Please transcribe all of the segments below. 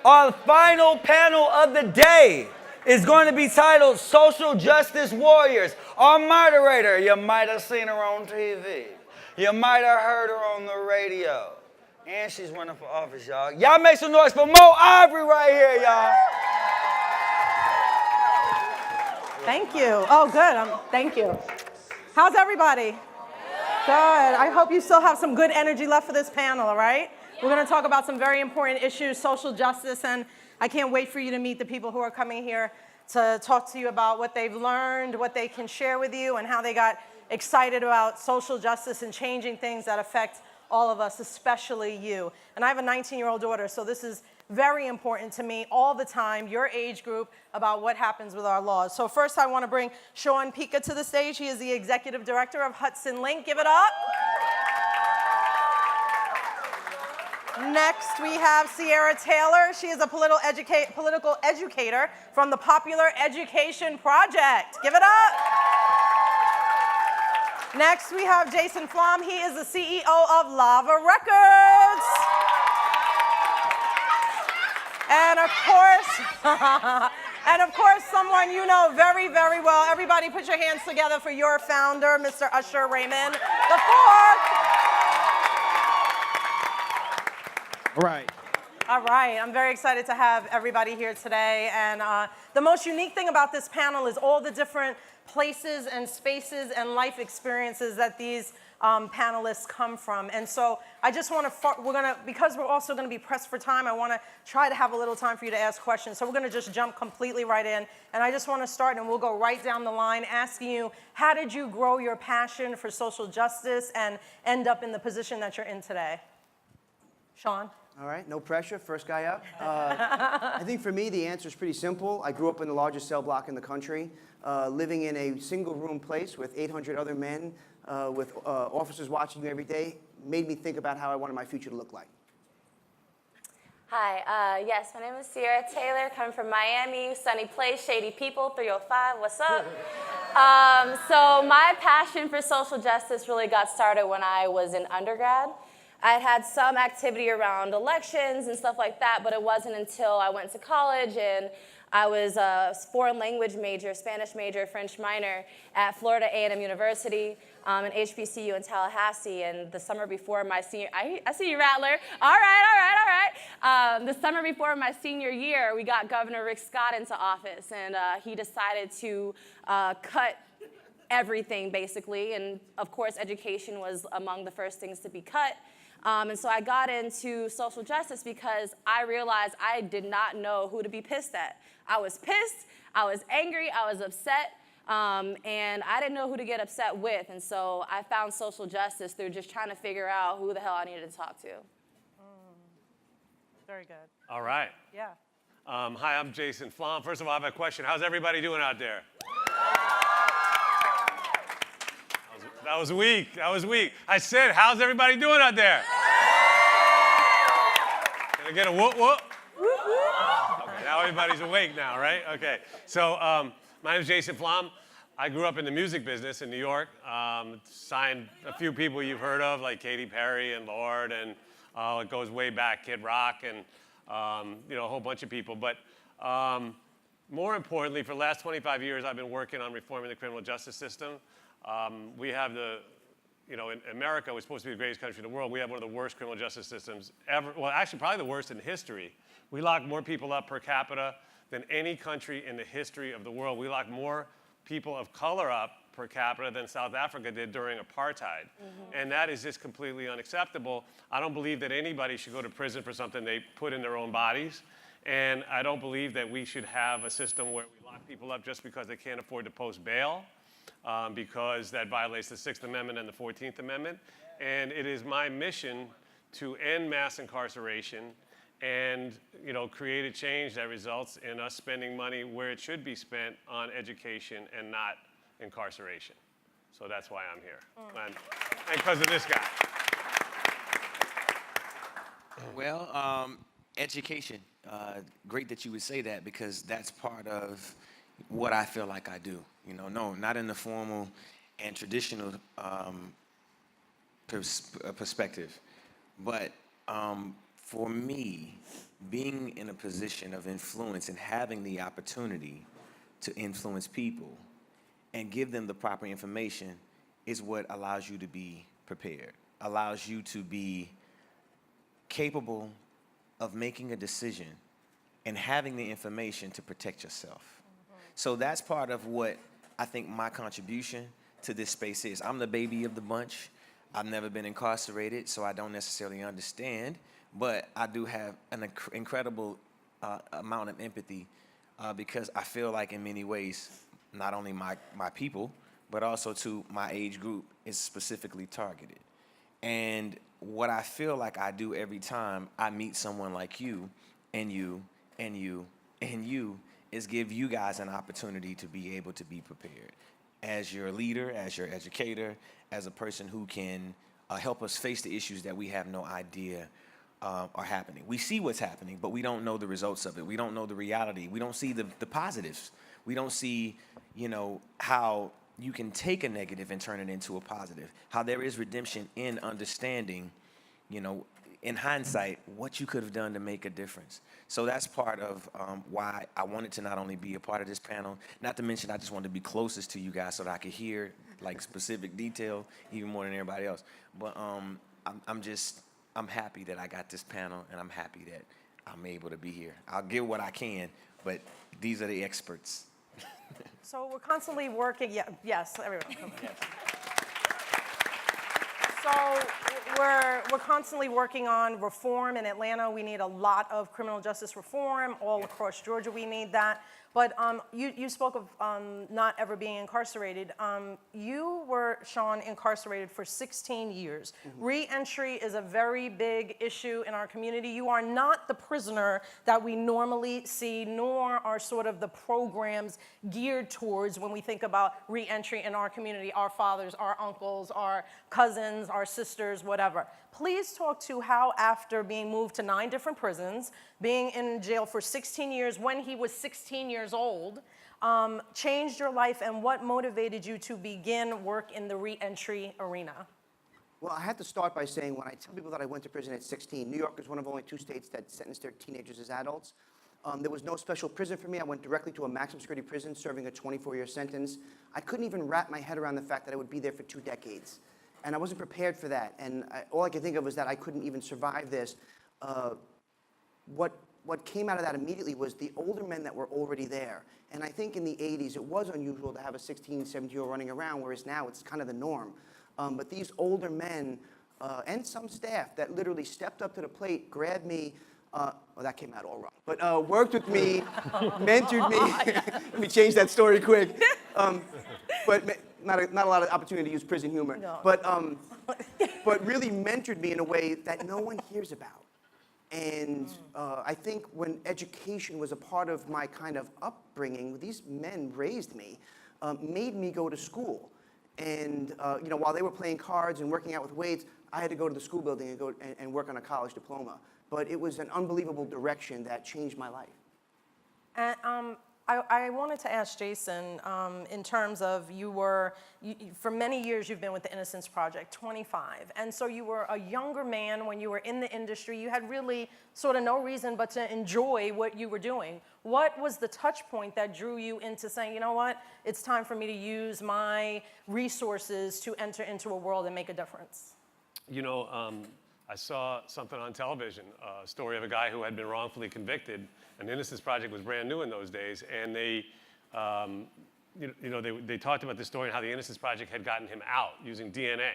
Our final panel of the day is going to be titled Social Justice Warriors. Our moderator, you might have seen her on TV. You might have heard her on the radio. And she's running for office, y'all. Y'all make some noise for Ivory right here, y'all. Thank you. Oh, good. Thank you. How's everybody? Good. I hope you still have some good energy left for this panel, all right? We're going to talk about some very important issues, social justice, and I can't wait for you to meet the people who are coming here to talk to you about what they've learned, what they can share with you, and how they got excited about social justice and changing things that affect all of us, especially you. And I have a 19-year-old daughter, so this is very important to me all the time, your age group, about what happens with our laws. So first I want to bring Sean Pica to the stage. He is the executive director of Hudson Link. Give it up. Next, we have Ciara Taylor. She is a political educator from the Popular Education Project. Give it up. Next, we have Jason Flom. He is the CEO of Lava Records. And of course, someone you know very, very well. Everybody put your hands together for your founder, Mr. Usher Raymond IV. All right, I'm very excited to have everybody here today. And the most unique thing about this panel is all the different places and spaces and life experiences that these panelists come from. And so I just want to, because we're also going to be pressed for time, I want to try to have a little time for you to ask questions. So we're going to just jump completely right in. And I just want to start, and we'll go right down the line, asking you, how did you grow your passion for social justice and end up in the position that you're in today? Sean? All right, no pressure, first guy up. I think for me, the answer is pretty simple. I grew up in the largest cell block in the country, living in a single room place with 800 other men, with officers watching you every day, made me think about how I wanted my future to look like. Hi, yes, my name is Ciara Taylor, coming from Miami, sunny place, shady people, 305, what's up? So my passion for social justice really got started when I was in undergrad. I had some activity around elections and stuff like that, but it wasn't until I went to college and I was a foreign language major, Spanish major, French minor at Florida A&M University, and HBCU in Tallahassee. And the summer before my senior, I see you, Rattler. All right. The summer before my senior year, we got Governor Rick Scott into office, and he decided to cut everything, basically. And of course, education was among the first things to be cut. And so I got into social justice because I realized I did not know who to be pissed at. I was pissed, I was angry, I was upset, and I didn't know who to get upset with. And so I found social justice through just trying to figure out who the hell I needed to talk to. Very good. All right. Yeah. Hi, I'm Jason Flom. First of all, I have a question. How's everybody doing out there? That was weak. That was weak. I said, how's everybody doing out there? Can I get a whoop whoop? Okay, now everybody's awake now, right? Okay. So my name is Jason Flom. I grew up in the music business in New York. Signed a few people you've heard of, like Katy Perry and Lorde, and it goes way back, Kid Rock, and a whole bunch of people. But more importantly, for the last 25 years, I've been working on reforming the criminal justice system. We have in America, we're supposed to be the greatest country in the world. We have one of the worst criminal justice systems ever. Well, actually, probably the worst in history. We lock more people up per capita than any country in the history of the world. We lock more people of color up per capita than South Africa did during apartheid. And that is just completely unacceptable. I don't believe that anybody should go to prison for something they put in their own bodies. And I don't believe that we should have a system where we lock people up just because they can't afford to post bail. Because that violates the 6th Amendment and the 14th Amendment. And it is my mission to end mass incarceration and create a change that results in us spending money where it should be spent on education and not incarceration. So that's why I'm here. And because of this guy. Well, education. Great that you would say that, because that's part of what I feel like I do. No, not in the formal and traditional perspective, but for me, being in a position of influence and having the opportunity to influence people and give them the proper information is what allows you to be prepared, allows you to be capable of making a decision and having the information to protect yourself. So that's part of what I think my contribution to this space is. I'm the baby of the bunch. I've never been incarcerated, so I don't necessarily understand, but I do have an incredible amount of empathy because I feel like in many ways, not only my people, but also to my age group is specifically targeted. And what I feel like I do every time I meet someone like you, and you, and you, and you, is give you guys an opportunity to be able to be prepared. As your leader, as your educator, as a person who can help us face the issues that we have no idea are happening. We see what's happening, but we don't know the results of it. We don't know the reality. We don't see the positives. We don't see, how you can take a negative and turn it into a positive. How there is redemption in understanding, in hindsight, what you could have done to make a difference. So that's part of why I wanted to not only be a part of this panel, not to mention I just wanted to be closest to you guys so that I could hear like specific detail even more than everybody else. But I'm happy that I got this panel, and I'm happy that I'm able to be here. I'll give what I can, but these are the experts. So we're constantly working, yes, everyone. Come on. So we're constantly working on reform in Atlanta. We need a lot of criminal justice reform. All across Georgia, we need that. But you spoke of not ever being incarcerated. You were, Sean, incarcerated for 16 years. Mm-hmm. Re-entry is a very big issue in our community. You are not the prisoner that we normally see, nor are sort of the programs geared towards when we think about re-entry in our community, our fathers, our uncles, our cousins, our sisters, whatever. Please talk to how, after being moved to 9 different prisons, being in jail for 16 years when he was 16 years old, changed your life, and what motivated you to begin work in the re-entry arena? Well, I have to start by saying, when I tell people that I went to prison at 16, New York is one of only 2 states that sentenced their teenagers as adults. There was no special prison for me. I went directly to a maximum security prison, serving a 24-year sentence. I couldn't even wrap my head around the fact that I would be there for 2 decades. And I wasn't prepared for that. And all I could think of was that I couldn't even survive this. What came out of that immediately was the older men that were already there. And I think in the 80s, it was unusual to have a 16, 17-year-old running around, whereas now it's kind of the norm. But these older men and some staff that literally stepped up to the plate, grabbed me, well, that came out all wrong, but worked with me, mentored me. Let me change that story quick. But not a lot of opportunity to use prison humor. No. But really mentored me in a way that no one hears about. And I think when education was a part of my kind of upbringing, these men raised me, made me go to school. And while they were playing cards and working out with weights, I had to go to the school building and go and work on a college diploma. But it was an unbelievable direction that changed my life. And I wanted to ask Jason, in terms of for many years you've been with the Innocence Project, 25. And so you were a younger man when you were in the industry. You had really sort of no reason but to enjoy what you were doing. What was the touch point that drew you into saying, you know what, it's time for me to use my resources to enter into a world and make a difference? I saw something on television, a story of a guy who had been wrongfully convicted. And the Innocence Project was brand new in those days, and they talked about this story and how the Innocence Project had gotten him out using DNA.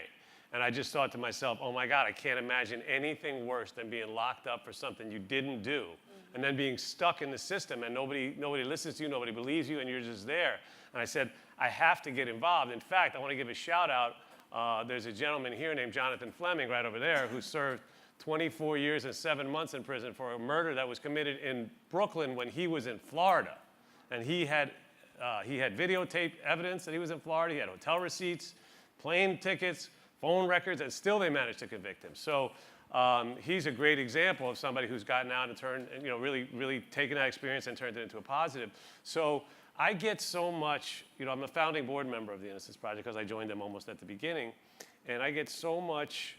And I just thought to myself, oh my God, I can't imagine anything worse than being locked up for something you didn't do, and then being stuck in the system, and nobody listens to you, nobody believes you, and you're just there. And I said, I have to get involved. In fact, I want to give a shout out. There's a gentleman here named Jonathan Fleming right over there who served 24 years and 7 months in prison for a murder that was committed in Brooklyn when he was in Florida. And he had videotaped evidence that he was in Florida. He had hotel receipts, plane tickets, phone records, and still they managed to convict him. So he's a great example of somebody who's gotten out and turned, really taken that experience and turned it into a positive. So I get so much, I'm a founding board member of the Innocence Project because I joined them almost at the beginning, and I get so much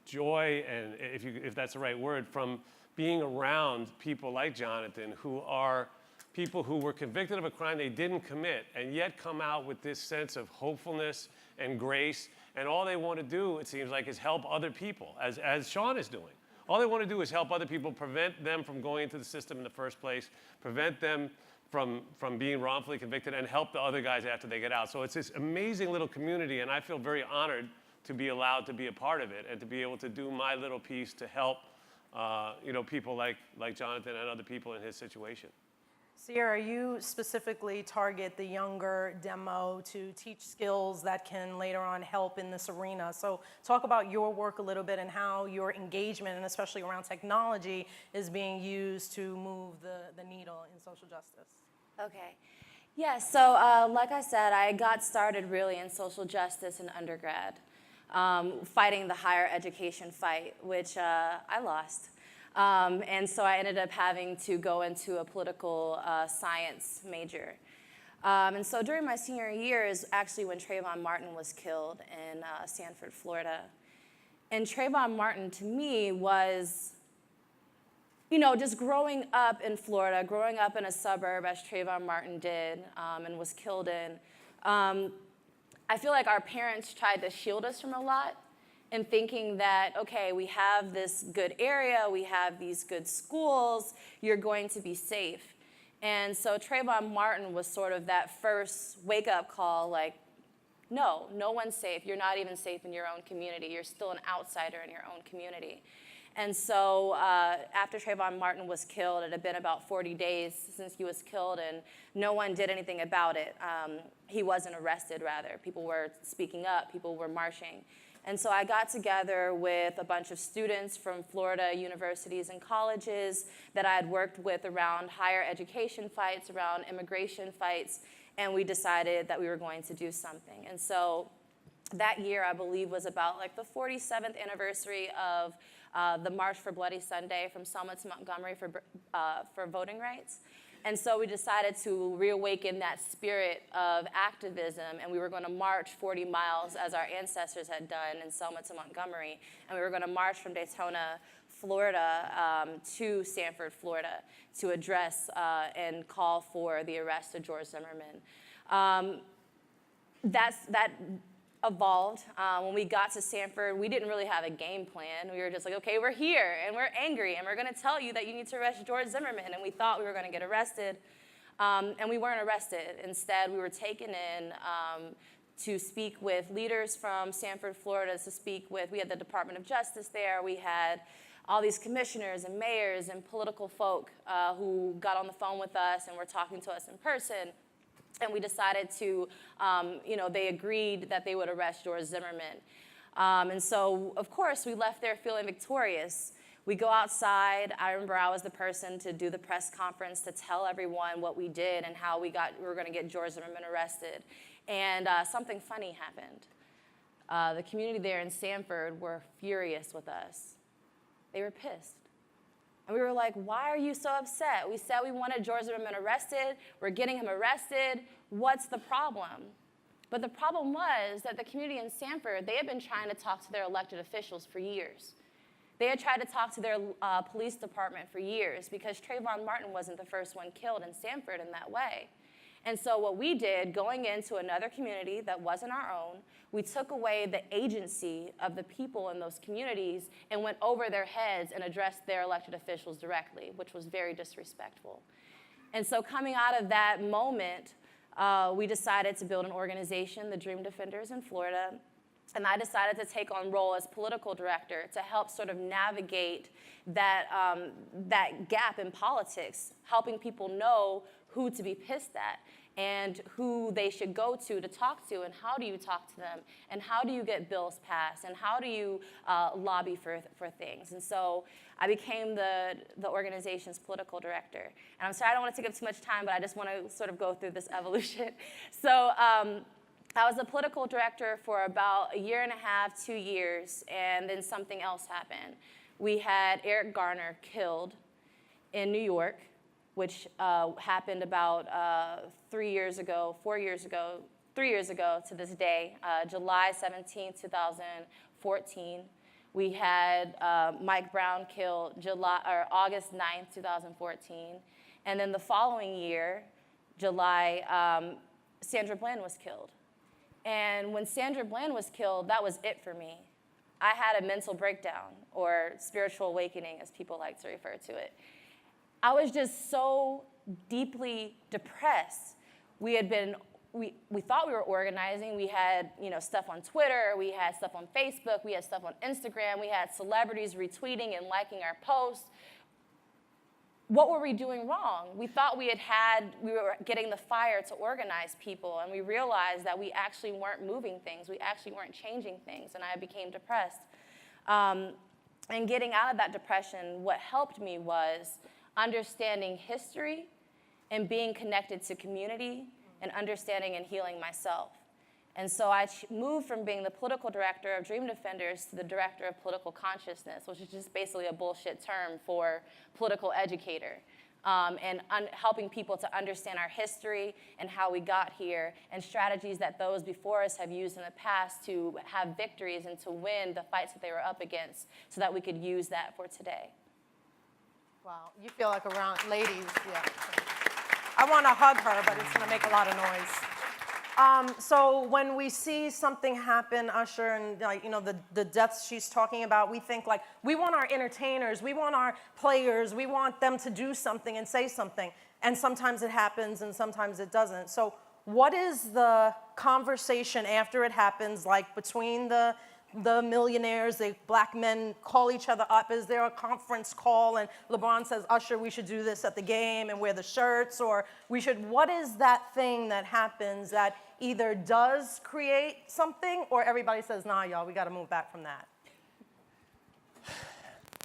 joy, and if that's the right word, from being around people like Jonathan, who are people who were convicted of a crime they didn't commit, and yet come out with this sense of hopefulness and grace, and all they want to do, it seems like, is help other people, as Sean is doing. All they want to do is help other people, prevent them from going into the system in the first place, prevent them from being wrongfully convicted, and help the other guys after they get out. So it's this amazing little community, and I feel very honored to be allowed to be a part of it and to be able to do my little piece to help people like Jonathan and other people in his situation. Ciara, you specifically target the younger demo to teach skills that can later on help in this arena. So talk about your work a little bit and how your engagement, and especially around technology, is being used to move the needle in social justice. Okay. Yeah, so like I said, I got started really in social justice in undergrad, fighting the higher education fight, which I lost. And so I ended up having to go into a political science major. And so during my senior year is actually when Trayvon Martin was killed in Sanford, Florida. And Trayvon Martin, to me, was, just growing up in Florida, growing up in a suburb as Trayvon Martin did and was killed in. I feel like our parents tried to shield us from a lot, and thinking that, okay, we have this good area, we have these good schools, you're going to be safe. And so Trayvon Martin was sort of that first wake-up call, like, no one's safe. You're not even safe in your own community. You're still an outsider in your own community. And so after Trayvon Martin was killed, it had been about 40 days since he was killed, and no one did anything about it. He wasn't arrested, rather. People were speaking up. People were marching. And so I got together with a bunch of students from Florida universities and colleges that I had worked with around higher education fights, around immigration fights, and we decided that we were going to do something. And so that year, I believe, was about like the 47th anniversary of the March for Bloody Sunday from Selma to Montgomery for voting rights. And so we decided to reawaken that spirit of activism, and we were going to march 40 miles as our ancestors had done in Selma to Montgomery, and we were going to march from Daytona, Florida to Sanford, Florida to address and call for the arrest of George Zimmerman. That evolved. When we got to Sanford, we didn't really have a game plan. We were just like, okay, we're here, and we're angry, and we're going to tell you that you need to arrest George Zimmerman. And we thought we were going to get arrested, and we weren't arrested. Instead, we were taken in to speak with leaders from Sanford, Florida, we had the Department of Justice there. We had all these commissioners and mayors and political folk who got on the phone with us and were talking to us in person. And we decided to, they agreed that they would arrest George Zimmerman. And so, of course, we left there feeling victorious. We go outside. I remember I was the person to do the press conference to tell everyone what we did and how we were going to get George Zimmerman arrested. And something funny happened. The community there in Sanford were furious with us. They were pissed. And we were like, why are you so upset? We said we wanted George Zimmerman arrested. We're getting him arrested. What's the problem? But the problem was that the community in Sanford, they had been trying to talk to their elected officials for years. They had tried to talk to their police department for years because Trayvon Martin wasn't the first one killed in Sanford in that way. And so what we did, going into another community that wasn't our own, we took away the agency of the people in those communities and went over their heads and addressed their elected officials directly, which was very disrespectful. And so coming out of that moment, we decided to build an organization, the Dream Defenders in Florida, and I decided to take on role as political director to help sort of navigate that gap in politics, helping people know who to be pissed at and who they should go to talk to, and how do you talk to them, and how do you get bills passed, and how do you lobby for things. And so I became the organization's political director. And I'm sorry, I don't want to take up too much time, but I just want to sort of go through this evolution. So I was the political director for about a year and a half, 2 years, and then something else happened. We had Eric Garner killed in New York, which happened about 3 years ago to this day, July 17, 2014. We had Mike Brown killed August 9th, 2014. And then the following year, July, Sandra Bland was killed. And when Sandra Bland was killed, that was it for me. I had a mental breakdown, or spiritual awakening, as people like to refer to it. I was just so deeply depressed. We thought we were organizing. We had, stuff on Twitter. We had stuff on Facebook. We had stuff on Instagram. We had celebrities retweeting and liking our posts. What were we doing wrong? We thought we were getting the fire to organize people, and we realized that we actually weren't moving things. We actually weren't changing things, and I became depressed. And getting out of that depression, what helped me was understanding history and being connected to community and understanding and healing myself. And so I moved from being the political director of Dream Defenders to the director of political consciousness, which is just basically a bullshit term for political educator, and helping people to understand our history and how we got here, and strategies that those before us have used in the past to have victories and to win the fights that they were up against, so that we could use that for today. Wow, you feel like around ladies, yeah. I want to hug her, but it's going to make a lot of noise. So when we see something happen, Usher, and the deaths she's talking about, we think like, we want our entertainers, we want our players, we want them to do something and say something. And sometimes it happens and sometimes it doesn't. So what is the conversation after it happens, like between the millionaires, the black men call each other up? Is there a conference call and LeBron says, Usher, we should do this at the game and wear the shirts, or what is that thing that happens that either does create something, or everybody says, nah, y'all, we got to move back from that?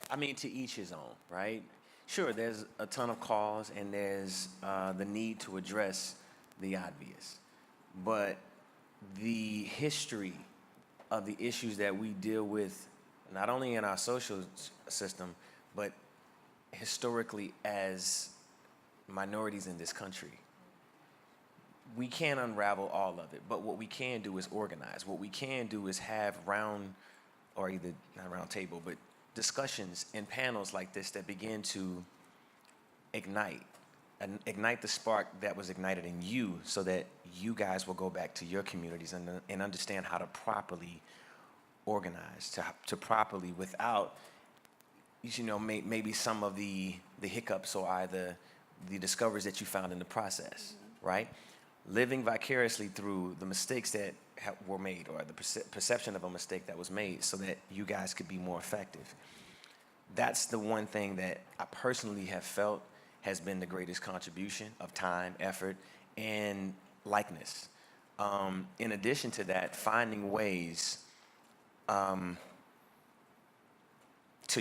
I mean, to each his own, right? Sure, there's a ton of calls and there's the need to address the obvious. But the history of the issues that we deal with, not only in our social system, but historically as minorities in this country, we can't unravel all of it, but what we can do is organize. What we can do is have not round table, but discussions and panels like this that begin to ignite the spark that was ignited in you, so that you guys will go back to your communities and understand how to properly organize, to properly, without, maybe some of the hiccups or either the discoveries that you found in the process, right? Living vicariously through the mistakes that were made, or the perception of a mistake that was made, so that you guys could be more effective. That's the one thing that I personally have felt has been the greatest contribution of time, effort, and likeness. In addition to that, finding ways to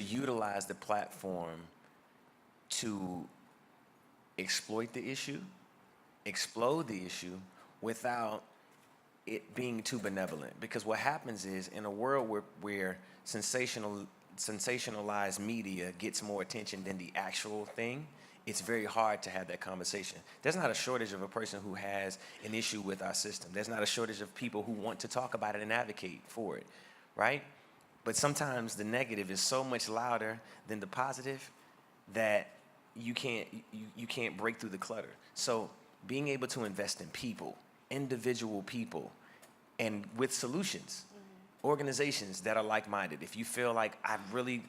utilize the platform to exploit the issue, explode the issue, without it being too benevolent. Because what happens is, in a world where sensationalized media gets more attention than the actual thing, it's very hard to have that conversation. There's not a shortage of a person who has an issue with our system. There's not a shortage of people who want to talk about it and advocate for it, right? But sometimes the negative is so much louder than the positive that you can't break through the clutter. So being able to invest in people, individual people, and with solutions, organizations that are like-minded. If you feel like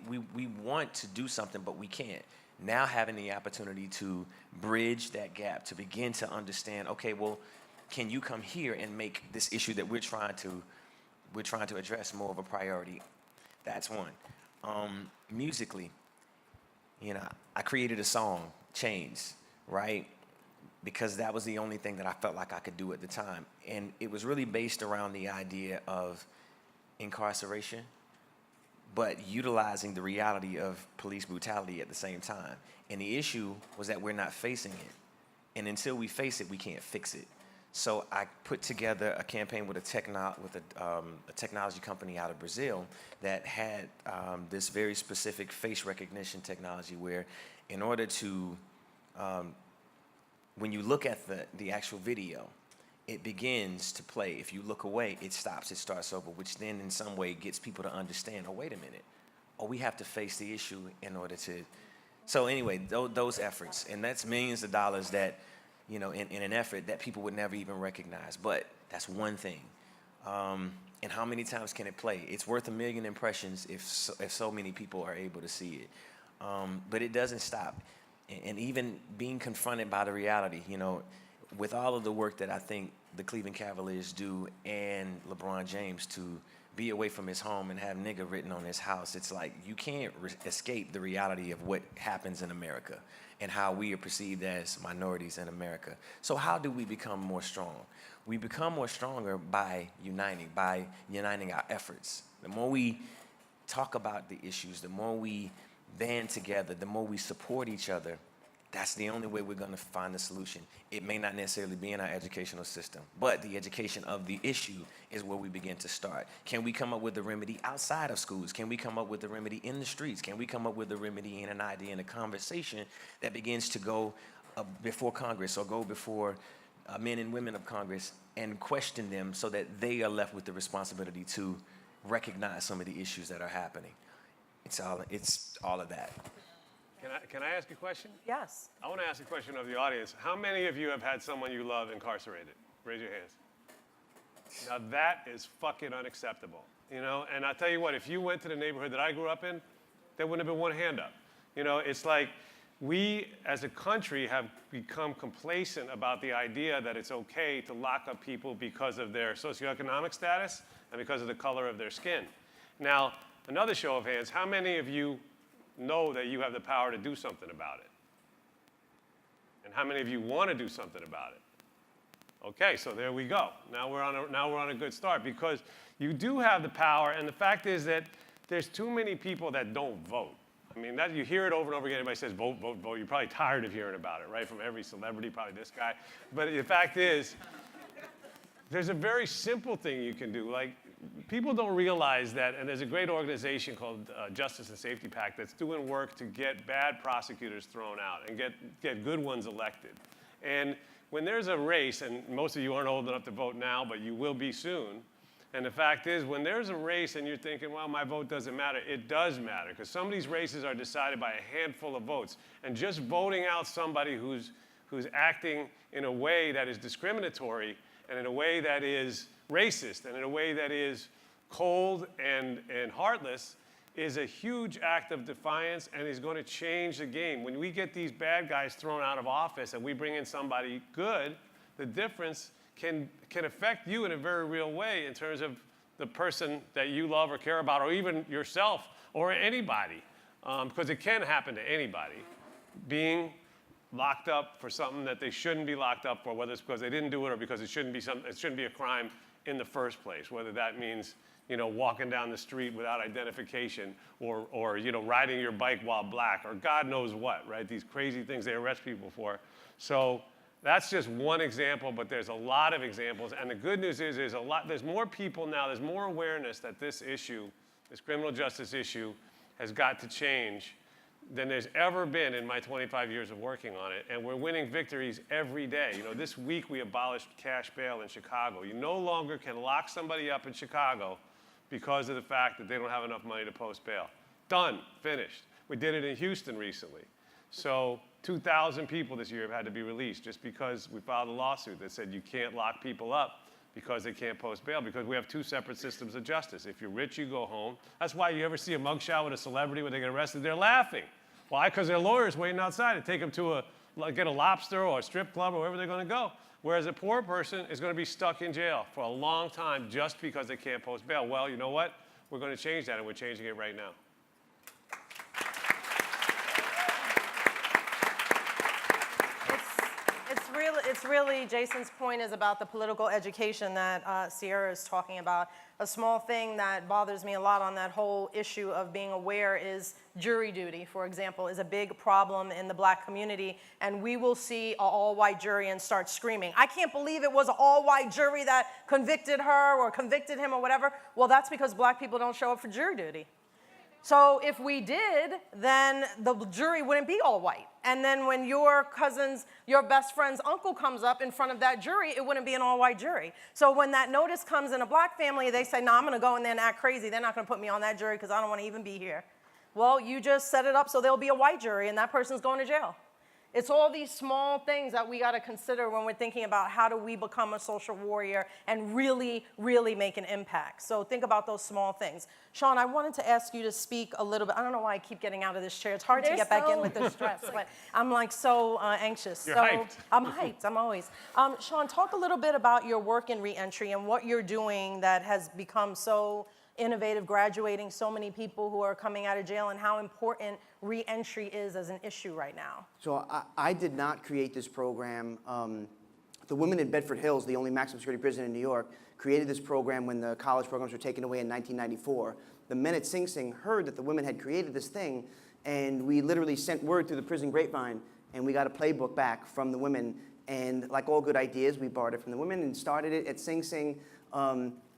we want to do something, but we can't, now having the opportunity to bridge that gap, to begin to understand, okay, well, can you come here and make this issue that we're trying to address more of a priority? That's one. Musically, I created a song, Chains, right? Because that was the only thing that I felt like I could do at the time. And it was really based around the idea of incarceration, but utilizing the reality of police brutality at the same time. And the issue was that we're not facing it. And until we face it, we can't fix it. So I put together a campaign with a technology company out of Brazil that had this very specific face recognition technology, where in order to, when you look at the actual video, it begins to play. If you look away, it stops, it starts over, which then in some way gets people to understand, oh, wait a minute. Oh, we have to face the issue in order to. So anyway, those efforts, and that's millions of dollars that, you know, in an effort that people would never even recognize. But that's one thing. And how many times can it play? It's worth 1 million impressions if so many people are able to see it. But it doesn't stop. And even being confronted by the reality, you know, with all of the work that I think the Cleveland Cavaliers do and LeBron James to be away from his home and have nigga written on his house, it's like you can't escape the reality of what happens in America and how we are perceived as minorities in America. So how do we become more strong? We become more stronger by uniting our efforts. The more we talk about the issues, the more we band together, the more we support each other, that's the only way we're going to find the solution. It may not necessarily be in our educational system, but the education of the issue is where we begin to start. Can we come up with a remedy outside of schools? Can we come up with a remedy in the streets? Can we come up with a remedy in an idea, in a conversation that begins to go before Congress or go before men and women of Congress and question them so that they are left with the responsibility to recognize some of the issues that are happening? It's all of that. Can I ask a question? Yes. I want to ask a question of the audience. How many of you have had someone you love incarcerated? Raise your hands. Now that is fucking unacceptable, you know? And I tell you what, if you went to the neighborhood that I grew up in, there wouldn't have been one hand up. You know, it's like we as a country have become complacent about the idea that it's okay to lock up people because of their socioeconomic status and because of the color of their skin. Now, another show of hands, how many of you know that you have the power to do something about it? And how many of you want to do something about it? Okay, so there we go. Now we're on a good start because you do have the power, and the fact is that there's too many people that don't vote. I mean, that you hear it over and over again. Everybody says vote, vote, vote. You're probably tired of hearing about it, right? From every celebrity, probably this guy. But the fact is, there's a very simple thing you can do. Like, people don't realize that, and there's a great organization called Justice and Safety PAC that's doing work to get bad prosecutors thrown out and get good ones elected. And when there's a race, and most of you aren't old enough to vote now, but you will be soon, and the fact is, when there's a race and you're thinking, well, my vote doesn't matter, it does matter, because some of these races are decided by a handful of votes. And just voting out somebody who's acting in a way that is discriminatory and in a way that is racist and in a way that is cold and heartless is a huge act of defiance and is going to change the game. When we get these bad guys thrown out of office and we bring in somebody good, the difference can affect you in a very real way in terms of the person that you love or care about, or even yourself or anybody, because it can happen to anybody, being locked up for something that they shouldn't be locked up for, whether it's because they didn't do it or because it shouldn't be a crime in the first place, whether that means, you know, walking down the street without identification or you know, riding your bike while black or God knows what, right? These crazy things they arrest people for. So that's just one example, but there's a lot of examples. And the good news is there's more people now, there's more awareness that this issue, this criminal justice issue, has got to change than there's ever been in my 25 years of working on it. And we're winning victories every day. You know, this week we abolished cash bail in Chicago. You no longer can lock somebody up in Chicago because of the fact that they don't have enough money to post bail. Done, finished. We did it in Houston recently. So 2,000 people this year have had to be released just because we filed a lawsuit that said you can't lock people up because they can't post bail, because we have two separate systems of justice. If you're rich, you go home. That's why you ever see a mugshot with a celebrity when they get arrested, they're laughing. Why? Because their lawyer's waiting outside to take them to get a lobster or a strip club or wherever they're going to go. Whereas a poor person is going to be stuck in jail for a long time just because they can't post bail. Well, you know what? We're going to change that, and we're changing it right now. It's really, Jason's point is about the political education that Ciara is talking about. A small thing that bothers me a lot on that whole issue of being aware is jury duty, for example, is a big problem in the black community. And we will see an all-white jury and start screaming, I can't believe it was an all-white jury that convicted her or convicted him or whatever. Well, that's because black people don't show up for jury duty. So if we did, then the jury wouldn't be all white. And then when your your best friend's uncle comes up in front of that jury, it wouldn't be an all-white jury. So when that notice comes in a black family, they say, no, I'm going to go in there and act crazy. They're not going to put me on that jury because I don't want to even be here. Well, you just set it up so there'll be a white jury, and that person's going to jail. It's all these small things that we got to consider when we're thinking about how do we become a social warrior and really, really make an impact. So think about those small things. Sean, I wanted to ask you to speak a little bit. I don't know why I keep getting out of this chair. It's hard to get back in with the stress, but I'm like so anxious. You're hyped. I'm hyped, I'm always. Sean, talk a little bit about your work in reentry and what you're doing that has become so innovative, graduating so many people who are coming out of jail, and how important re-entry is as an issue right now. So I did not create this program. The women in Bedford Hills, the only maximum security prison in New York, created this program when the college programs were taken away in 1994. The men at Sing Sing heard that the women had created this thing, and we literally sent word through the prison grapevine, and we got a playbook back from the women. And like all good ideas, we borrowed it from the women and started it at Sing Sing.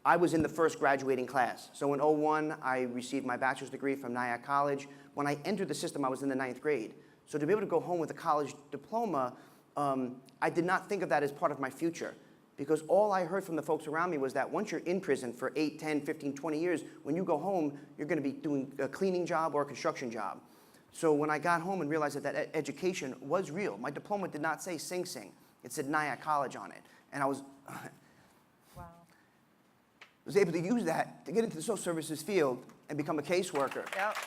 I was in the first graduating class. So in 01, I received my bachelor's degree from Nyack College. When I entered the system, I was in the 9th grade. So to be able to go home with a college diploma, I did not think of that as part of my future, because all I heard from the folks around me was that once you're in prison for 8, 10, 15, 20 years, when you go home, you're gonna be doing a cleaning job or a construction job. So when I got home and realized that education was real, my diploma did not say Sing Sing, it said Nyack College on it. And I was, was able to use that to get into the social services field and become a caseworker. Yep.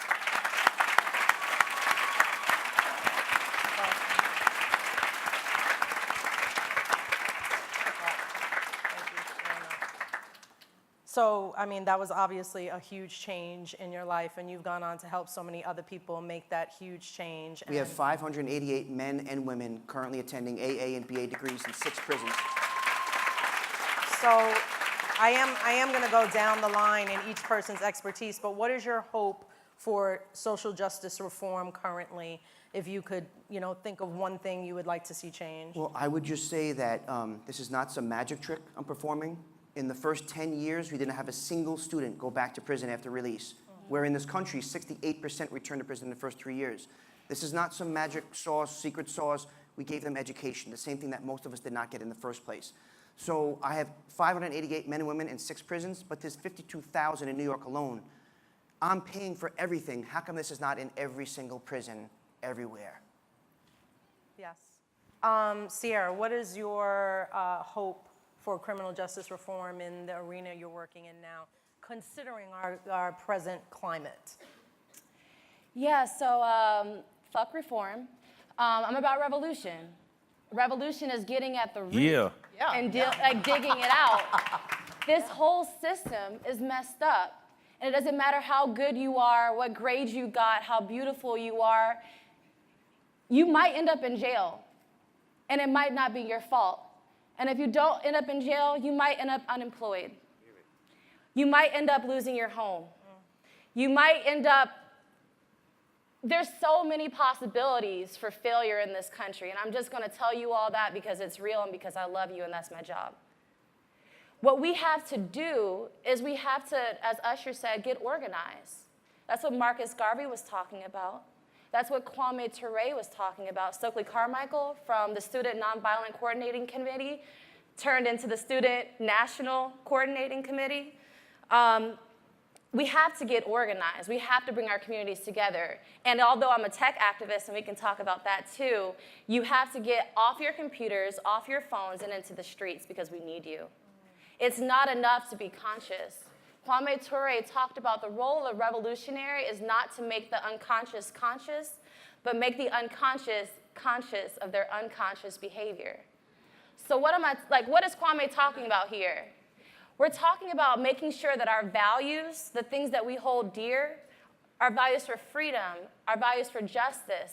So, I mean, that was obviously a huge change in your life, and you've gone on to help so many other people make that huge change. We have 588 men and women currently attending AA and BA degrees in 6 prisons. So, I am going to go down the line in each person's expertise, but what is your hope for social justice reform currently? If you could, think of one thing you would like to see change. Well, I would just say that this is not some magic trick I'm performing. In the first 10 years, we didn't have a single student go back to prison after release. Where in this country, 68% returned to prison in the first 3 years. This is not some magic sauce, secret sauce. We gave them education, the same thing that most of us did not get in the first place. So I have 588 men and women in 6 prisons, but there's 52,000 in New York alone. I'm paying for everything. How come this is not in every single prison everywhere? Yes. Ciara, what is your hope for criminal justice reform in the arena you're working in now, considering our present climate? Yeah, so fuck reform. I'm about revolution. Revolution is getting at the root and digging it out. This whole system is messed up. And it doesn't matter how good you are, what grades you got, how beautiful you are. You might end up in jail, and it might not be your fault. And if you don't end up in jail, you might end up unemployed. You might end up losing your home. You might end up, there's so many possibilities for failure in this country, and I'm just gonna tell you all that because it's real and because I love you and that's my job. What we have to do is we have to, as Usher said, get organized. That's what Marcus Garvey was talking about. That's what Kwame Ture was talking about. Stokely Carmichael from the Student Nonviolent Coordinating Committee turned into the Student National Coordinating Committee. We have to get organized. We have to bring our communities together. And although I'm a tech activist, and we can talk about that too, you have to get off your computers, off your phones, and into the streets because we need you. It's not enough to be conscious. Kwame Ture talked about the role of a revolutionary is not to make the unconscious conscious, but make the unconscious conscious of their unconscious behavior. So what is Kwame talking about here? We're talking about making sure that our values, the things that we hold dear, our values for freedom, our values for justice.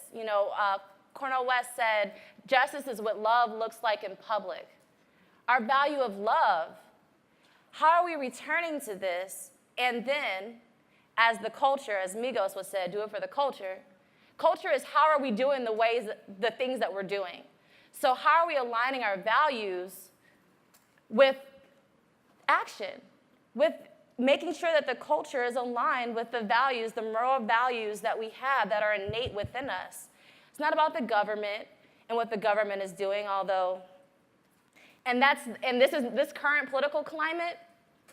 Cornel West said, justice is what love looks like in public. Our value of love. How are we returning to this? And then, as the culture, as Migos would say, do it for the culture. Culture is how are we doing the things that we're doing. So how are we aligning our values with action, with making sure that the culture is aligned with the values, the moral values that we have that are innate within us. It's not about the government and what the government is doing, although, this current political climate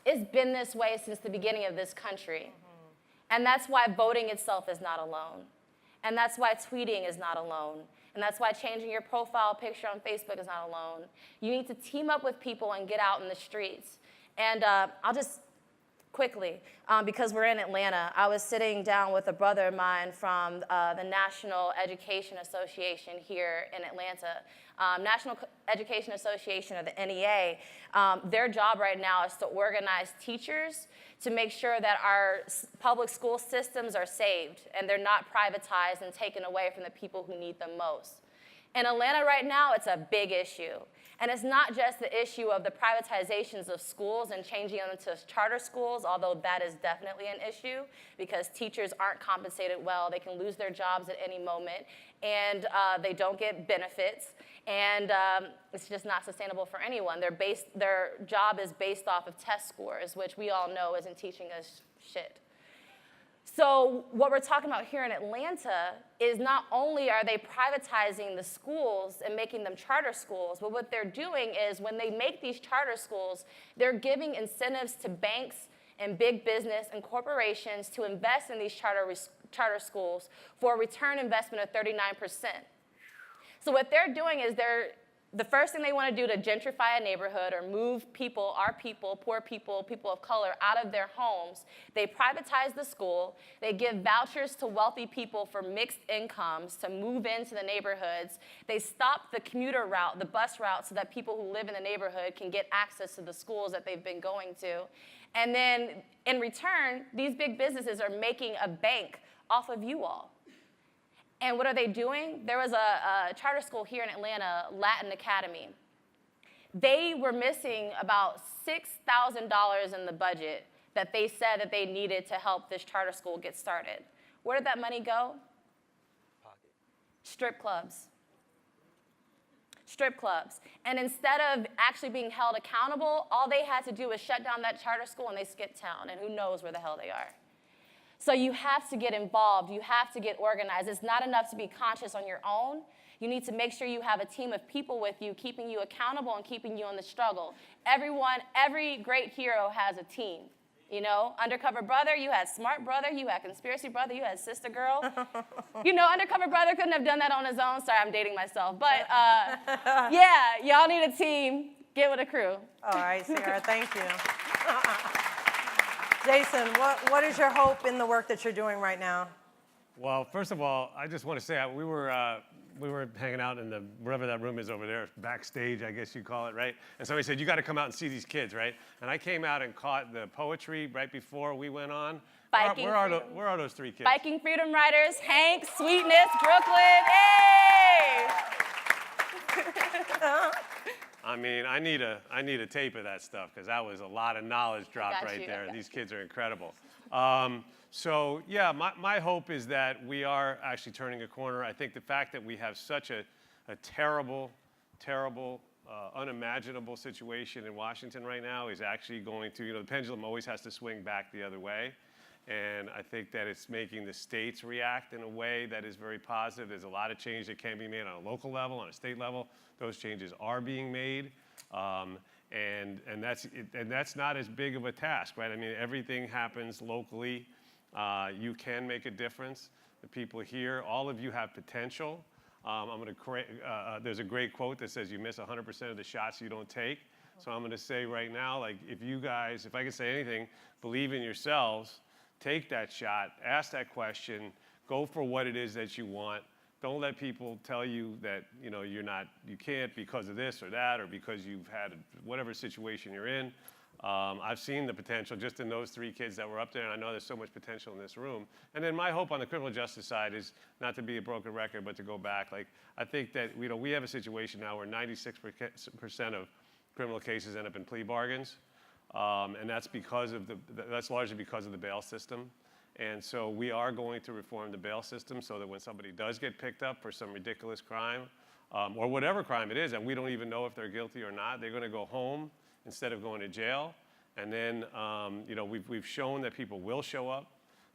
has been this way since the beginning of this country. And that's why voting itself is not alone. And that's why tweeting is not alone. And that's why changing your profile picture on Facebook is not alone. You need to team up with people and get out in the streets. And I'll just quickly, because we're in Atlanta, I was sitting down with a brother of mine from the National Education Association here in Atlanta. National Education Association, or the NEA, their job right now is to organize teachers to make sure that our public school systems are saved and they're not privatized and taken away from the people who need them most. In Atlanta right now, it's a big issue. And it's not just the issue of the privatizations of schools and changing them to charter schools, although that is definitely an issue because teachers aren't compensated well. They can lose their jobs at any moment, and they don't get benefits. And it's just not sustainable for anyone. Their job is based off of test scores, which we all know isn't teaching us shit. So what we're talking about here in Atlanta is not only are they privatizing the schools and making them charter schools, but what they're doing is when they make these charter schools, they're giving incentives to banks and big business and corporations to invest in these charter schools for a return investment of 39%. So what they're doing is the first thing they want to do to gentrify a neighborhood or move people, our people, poor people, people of color out of their homes, they privatize the school, they give vouchers to wealthy people for mixed incomes to move into the neighborhoods, they stop the commuter route, the bus route, so that people who live in the neighborhood can get access to the schools that they've been going to. And then in return, these big businesses are making a bank off of you all. And what are they doing? There was a charter school here in Atlanta, Latin Academy. They were missing about $6,000 in the budget that they said that they needed to help this charter school get started. Where did that money go? Pocket. Strip clubs. Strip clubs. And instead of actually being held accountable, all they had to do was shut down that charter school and they skipped town, and who knows where the hell they are. So you have to get involved. You have to get organized. It's not enough to be conscious on your own. You need to make sure you have a team of people with you, keeping you accountable and keeping you in the struggle. Every great hero has a team. You know, Undercover Brother, you had Smart Brother, you had Conspiracy Brother, you had Sister Girl. You know, Undercover Brother couldn't have done that on his own. Sorry, I'm dating myself. But yeah, y'all need a team. Get with a crew. All right, Ciara, thank you. Jason, what is your hope in the work that you're doing right now? Well, first of all, I just want to say we were hanging out in wherever that room is over there, backstage, I guess you call it, right? And somebody said, you got to come out and see these kids, right? And I came out and caught the poetry right before we went on. Where are those three kids? Biking Freedom Riders, Hank, Sweetness, Brooklyn, hey! I mean, I need a tape of that stuff because that was a lot of knowledge dropped right there. These kids are incredible. So yeah, my hope is that we are actually turning a corner. I think the fact that we have such a terrible, unimaginable situation in Washington right now is actually going to, the pendulum always has to swing back the other way. And I think that it's making the states react in a way that is very positive. There's a lot of change that can be made on a local level, on a state level. Those changes are being made. And that's not as big of a task, right? I mean, everything happens locally. You can make a difference. The people here, all of you have potential. There's a great quote that says you miss 100% of the shots you don't take. So I'm going to say right now, like, if you guys, if I can say anything, believe in yourselves, take that shot, ask that question, go for what it is that you want. Don't let people tell you that, you can't because of this or that, or because you've had whatever situation you're in. I've seen the potential just in those three kids that were up there, and I know there's so much potential in this room. And then my hope on the criminal justice side is not to be a broken record, but to go back. Like, I think that, we have a situation now where 96% of criminal cases end up in plea bargains. And that's that's largely because of the bail system. And so we are going to reform the bail system so that when somebody does get picked up for some ridiculous crime, or whatever crime it is, and we don't even know if they're guilty or not, they're going to go home instead of going to jail. And then, we've shown that people will show up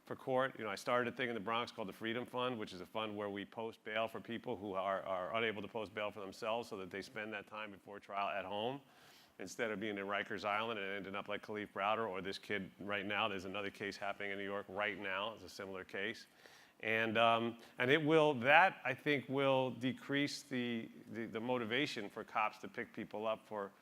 for court. I started a thing in the Bronx called the Freedom Fund, which is a fund where we post bail for people who are unable to post bail for themselves so that they spend that time before trial at home instead of being in Rikers Island and ending up like Khalif Browder or this kid right now. There's another case happening in New York right now. It's a similar case. And that I think will decrease the motivation for cops to pick people up for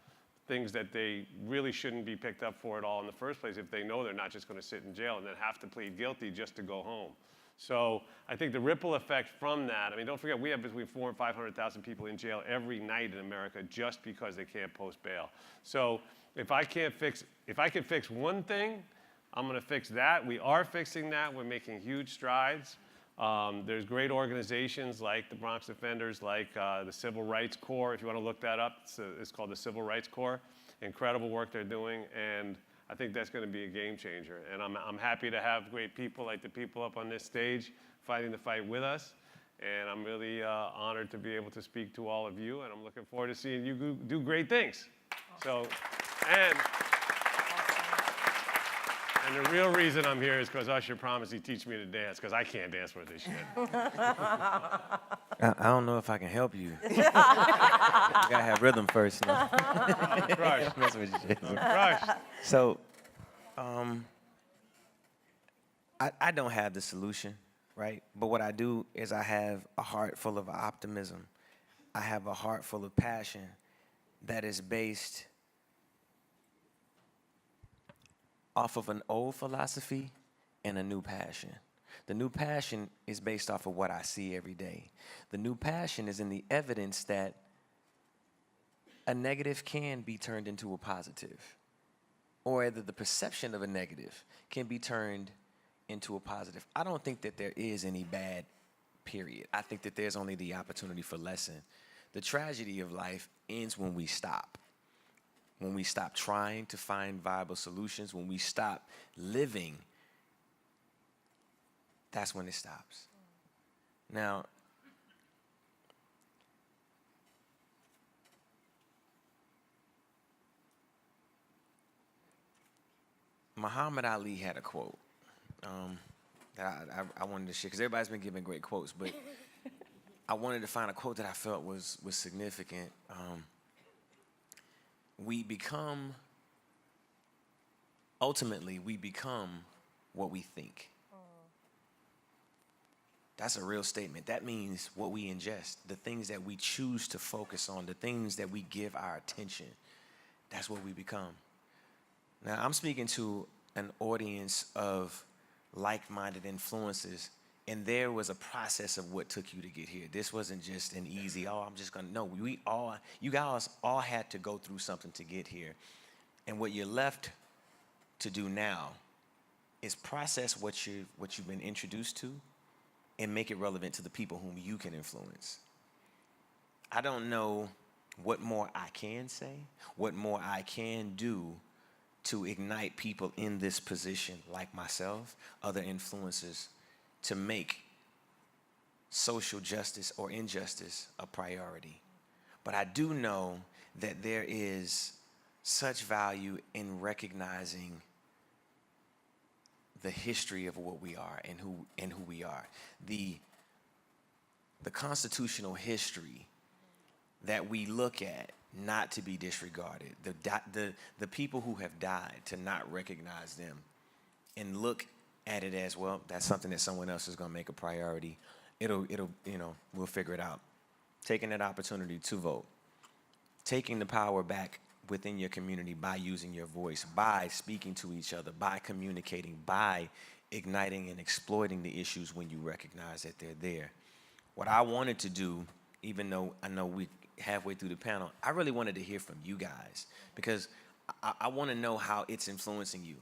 things that they really shouldn't be picked up for at all in the first place if they know they're not just going to sit in jail and then have to plead guilty just to go home. So I think the ripple effect from that, don't forget, we have between 400,000 and 500,000 people in jail every night in America just because they can't post bail. So if I can fix one thing, I'm going to fix that. We are fixing that. We're making huge strides. There's great organizations like the Bronx Defenders, like the Civil Rights Corps. If you want to look that up, it's called the Civil Rights Corps. Incredible work they're doing, and I think that's going to be a game changer. And I'm happy to have great people like the people up on this stage fighting the fight with us. And I'm really honored to be able to speak to all of you, and I'm looking forward to seeing you do great things. So, and the real reason I'm here is because Usher promised he'd teach me to dance, because I can't dance worth this shit. I don't know if I can help you. You gotta have rhythm first. No? Crush. Messing with you, Jason. Crush. So, I don't have the solution, right? But what I do is I have a heart full of optimism. I have a heart full of passion that is based off of an old philosophy and a new passion. The new passion is based off of what I see every day. The new passion is in the evidence that a negative can be turned into a positive, or that the perception of a negative can be turned into a positive. I don't think that there is any bad, period. I think that there's only the opportunity for lesson. The tragedy of life ends when we stop. When we stop trying to find viable solutions, when we stop living, that's when it stops. Now, Muhammad Ali had a quote that I wanted to share, because everybody's been giving great quotes, but I wanted to find a quote that I felt was significant. Ultimately, we become what we think. That's a real statement. That means what we ingest, the things that we choose to focus on, the things that we give our attention, that's what we become. Now, I'm speaking to an audience of like-minded influences, and there was a process of what took you to get here. This wasn't just an easy, I'm just gonna, no, you guys all had to go through something to get here. And what you're left to do now is process what you've been introduced to and make it relevant to the people whom you can influence. I don't know what more I can say, what more I can do to ignite people in this position like myself, other influencers, to make social justice or injustice a priority. But I do know that there is such value in recognizing the history of what we are and who we are. The constitutional history that we look at not to be disregarded. The people who have died, to not recognize them and look at it as, well, that's something that someone else is gonna make a priority. It'll we'll figure it out. Taking that opportunity to vote. Taking the power back within your community by using your voice, by speaking to each other, by communicating, by igniting and exploiting the issues when you recognize that they're there. What I wanted to do, even though I know we halfway through the panel, I really wanted to hear from you guys, because I want to know how it's influencing you.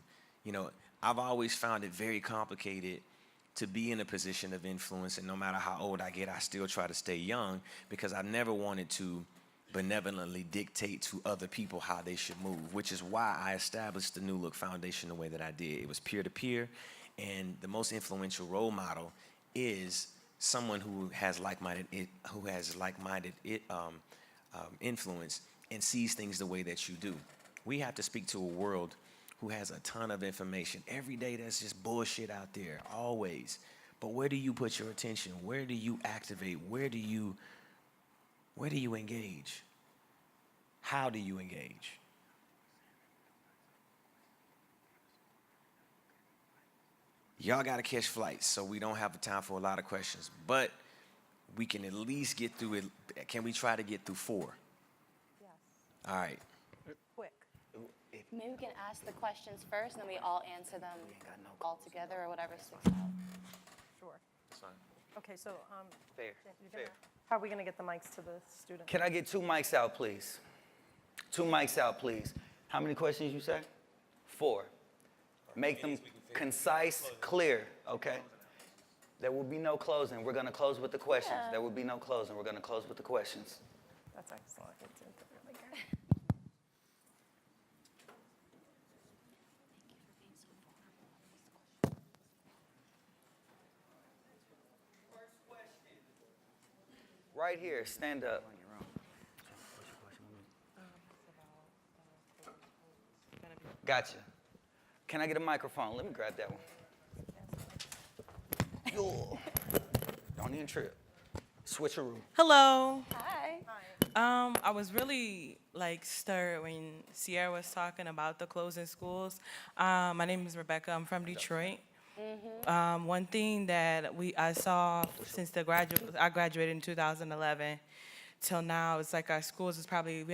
You know, I've always found it very complicated to be in a position of influence, and no matter how old I get, I still try to stay young, because I never wanted to benevolently dictate to other people how they should move, which is why I established the New Look Foundation the way that I did. It was peer-to-peer, and the most influential role model is someone who has like-minded influence and sees things the way that you do. We have to speak to a world who has a ton of information. Every day there's just bullshit out there, always. But where do you put your attention? Where do you activate? Where do you engage? How do you engage? Y'all got to catch flights, so we don't have time for a lot of questions. But we can at least get through it. Can we try to get through 4? Yes. All right. Quick. Maybe we can ask the questions first, and then we all answer them all together or whatever sticks out. Sure. That's fine. Okay, so Fair. how are we going to get the mics to the students? Can I get 2 mics out, please? 2 mics out, please. How many questions you say? 4. Make them concise, clear, okay? There will be no closing. We're going to close with the questions. Yeah. There will be no closing. We're going to close with the questions. That's excellent. It's really good. Right here, stand up. Gotcha. Can I get a microphone? Let me grab that one. Yo. Don't even trip. Switcheroo. Hello. Hi. I was really stirred when Ciara was talking about the closing schools. My name is Rebecca. I'm from Detroit. One thing that I saw since I graduated in 2011 till now, it's like our schools is probably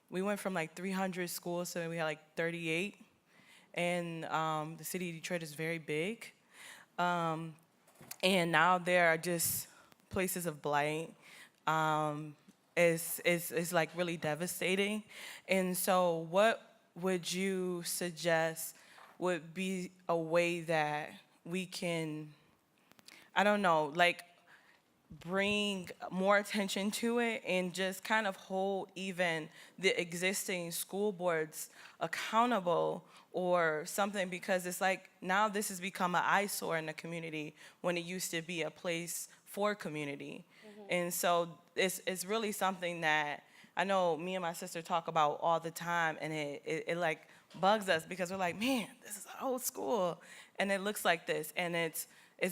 we went from 300 schools to we had 38, and the city of Detroit is very big, and now there are just places of blight. It's really devastating, and so what would you suggest would be a way that we can, I don't know, bring more attention to it and just kind of hold even the existing school boards accountable or something, because it's now this has become an eyesore in the community when it used to be a place for community. And so it's really something that I know me and my sister talk about all the time, and it bugs us because we're like, man, this is an old school and it looks like this, and it's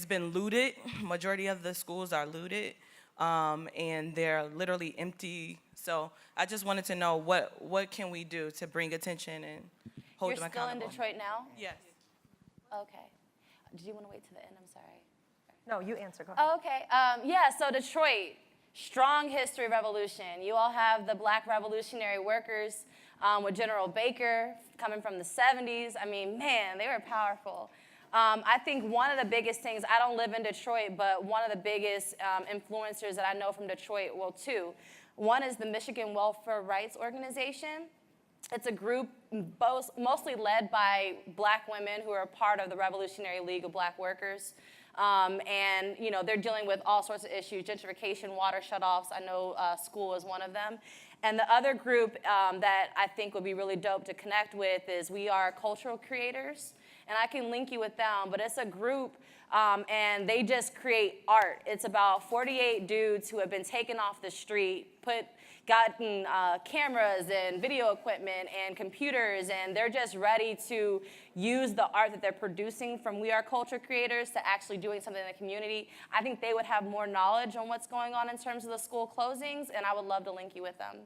been looted. Majority of the schools are looted, and they're literally empty. So I just wanted to know what can we do to bring attention and hold You're them still in accountable. Detroit now? Yes. Okay. Did you want to wait to the end? I'm sorry. No, you answer. Go ahead. Oh, okay. Yeah, so Detroit, strong history of revolution. You all have the Black Revolutionary Workers with General Baker coming from the 70s. I mean, man, they were powerful. I think one of the biggest things, I don't live in Detroit, but one of the biggest influencers that I know from Detroit, well, 2. One is the Michigan Welfare Rights Organization. It's a group mostly led by Black women who are part of the Revolutionary League of Black Workers. And they're dealing with all sorts of issues, gentrification, water shutoffs. I know school is one of them. And the other group that I think would be really dope to connect with is We Are Cultural Creators. And I can link you with them, but it's a group, and they just create art. It's about 48 dudes who have been taken off the street, gotten cameras and video equipment and computers, and they're just ready to use the art that they're producing from We Are Culture Creators to actually doing something in the community. I think they would have more knowledge on what's going on in terms of the school closings, and I would love to link you with them.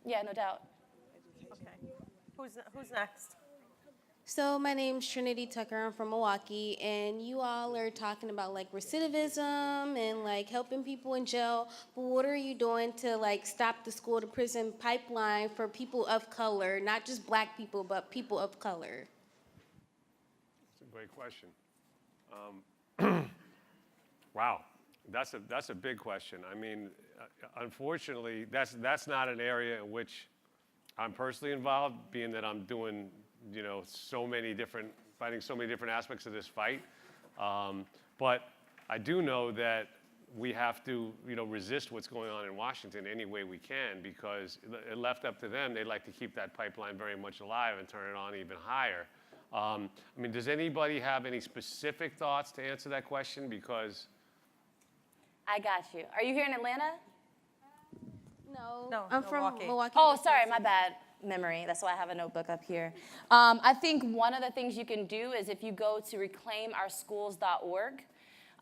Yeah, no doubt. Okay. Who's next? So my name's Trinity Tucker. I'm from Milwaukee, and you all are talking about recidivism and helping people in jail. But what are you doing to stop the school to prison pipeline for people of color, not just Black people, but people of color? That's a great question. Wow, that's a big question. I mean, unfortunately, that's not an area in which I'm personally involved, being that I'm doing fighting so many different aspects of this fight. But I do know that we have to, resist what's going on in Washington any way we can, because it left up to them, they'd like to keep that pipeline very much alive and turn it on even higher. Does anybody have any specific thoughts to answer that question? Because I got you. Are you here in Atlanta? No, No, I'm from Milwaukee. Milwaukee. Oh, sorry, my bad. memory. That's why I have a notebook up here. I think one of the things you can do is if you go to reclaimourschools.org,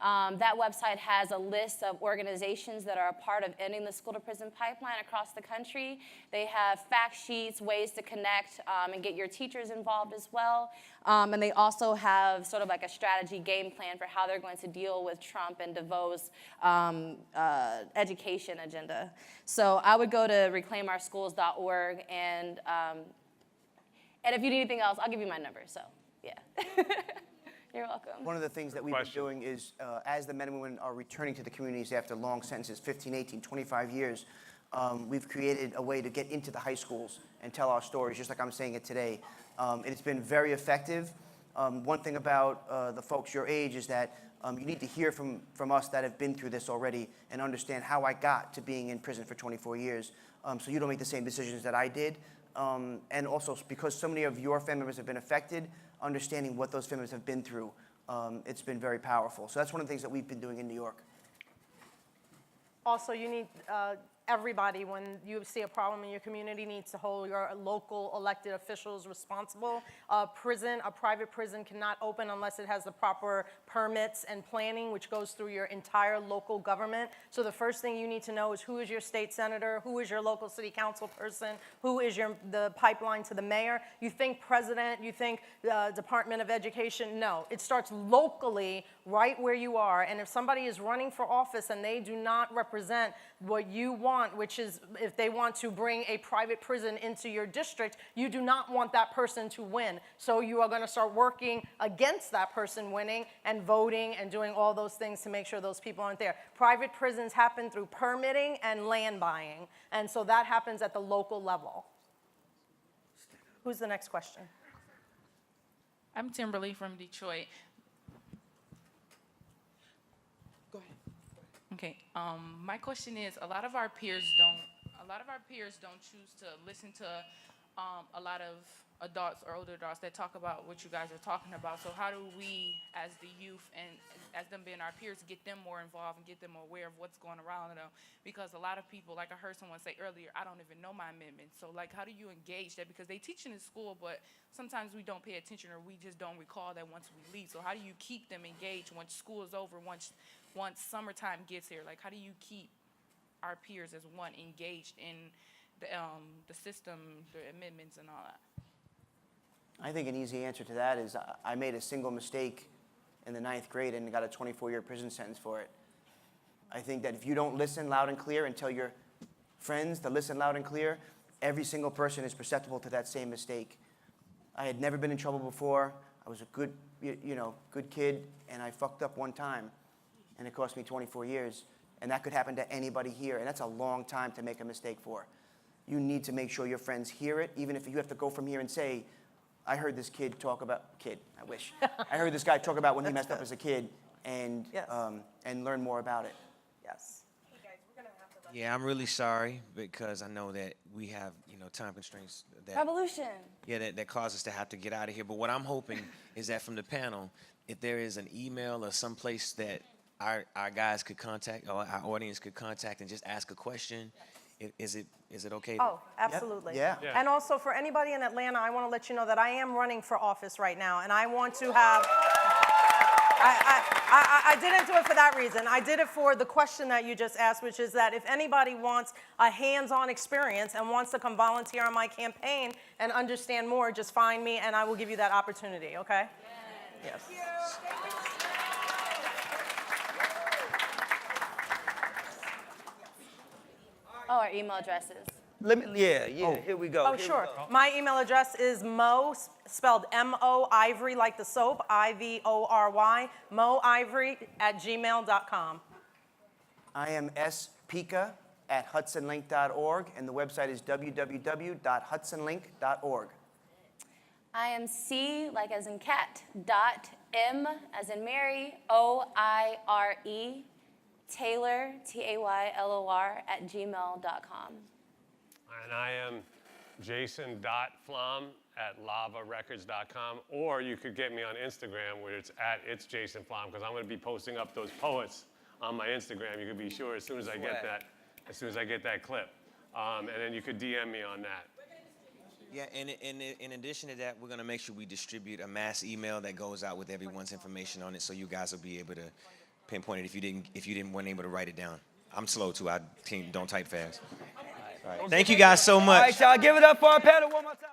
that website has a list of organizations that are a part of ending the school-to-prison pipeline across the country. They have fact sheets, ways to connect and get your teachers involved as well. And they also have sort of like a strategy game plan for how they're going to deal with Trump and DeVos' education agenda. So I would go to reclaimourschools.org, and if you need anything else, I'll give you my number, so yeah. You're welcome. One of the things that we've been doing is, as the men and women are returning to the communities after long sentences, 15, 18, 25 years, we've created a way to get into the high schools and tell our stories, just like I'm saying it today. And it's been very effective. One thing about the folks your age is that you need to hear from us that have been through this already and understand how I got to being in prison for 24 years, so you don't make the same decisions that I did. And also, because so many of your family members have been affected, understanding what those families have been through, it's been very powerful. So that's one of the things that we've been doing in New York. Also, you need everybody, when you see a problem in your community, needs to hold your local elected officials responsible. A private prison cannot open unless it has the proper permits and planning, which goes through your entire local government. So the first thing you need to know is who is your state senator, who is your local city council person, who is the pipeline to the mayor. You think president, you think the Department of Education. No, it starts locally right where you are. And if somebody is running for office and they do not represent what you want, which is if they want to bring a private prison into your district, you do not want that person to win. So you are going to start working against that person winning and voting and doing all those things to make sure those people aren't there. Private prisons happen through permitting and land buying. And so that happens at the local level. Who's the next question? I'm Timberly from Detroit. Go ahead. Okay. My question is, a lot of our peers don't choose to listen to a lot of adults or older adults that talk about what you guys are talking about. So how do we, as the youth and as them being our peers, get them more involved and get them aware of what's going around them? Because a lot of people, like I heard someone say earlier, I don't even know my amendments. So like, how do you engage that? Because they teach in school, but sometimes we don't pay attention or we just don't recall that once we leave. So how do you keep them engaged once school is over, once summertime gets here? Like, how do you keep our peers as one engaged in the system, the amendments and all that? I think an easy answer to that is I made a single mistake in the 9th grade and got a 24-year prison sentence for it. I think that if you don't listen loud and clear and tell your friends to listen loud and clear, every single person is susceptible to that same mistake. I had never been in trouble before. I was a good kid, and I fucked up one time, and it cost me 24 years. And that could happen to anybody here, and that's a long time to make a mistake for. You need to make sure your friends hear it, even if you have to go from here and say, I heard this I heard this guy talk about when he messed up as a kid, and Yes. And learn more about it. Yes. Hey guys, we're gonna have to Yeah, I'm really sorry because I know that we have, time constraints Revolution. that cause us to have to get out of here. But what I'm hoping is that from the panel, if there is an email or some place that our guys could contact, or our audience could contact and just ask a question, is it okay? Oh, absolutely. Yep. Yeah. And also for anybody in Atlanta, I want to let you know that I am running for office right now, and I want to have. I didn't do it for that reason. I did it for the question that you just asked, which is that if anybody wants a hands-on experience and wants to come volunteer on my campaign and understand more, just find me and I will give you that opportunity, okay? Yes. Thank you. Oh, our email addresses. Here we go. Oh, sure. My email address is Mo, spelled M-O, Ivory, like the soap, I-V-O-R-Y, moivory@gmail.com. I am spica@hudsonlink.org, and the website is www.hudsonlink.org. I am C, like as in cat, dot M, as in Mary, O-I-R-E, Taylor, Taylor, @gmail.com. And I am jason.flom@lavarecords.com, or you could get me on Instagram where it's @itsjasonflom, because I'm going to be posting up those poets on my Instagram. You can be sure as soon as I get that clip. And then you could DM me on that. Yeah, and in addition to that, we're going to make sure we distribute a mass email that goes out with everyone's information on it, so you guys will be able to pinpoint it if you weren't able to write it down. I'm slow too. Don't type fast. All right. Thank you guys so All much. right, y'all, give it up for our panel one more time.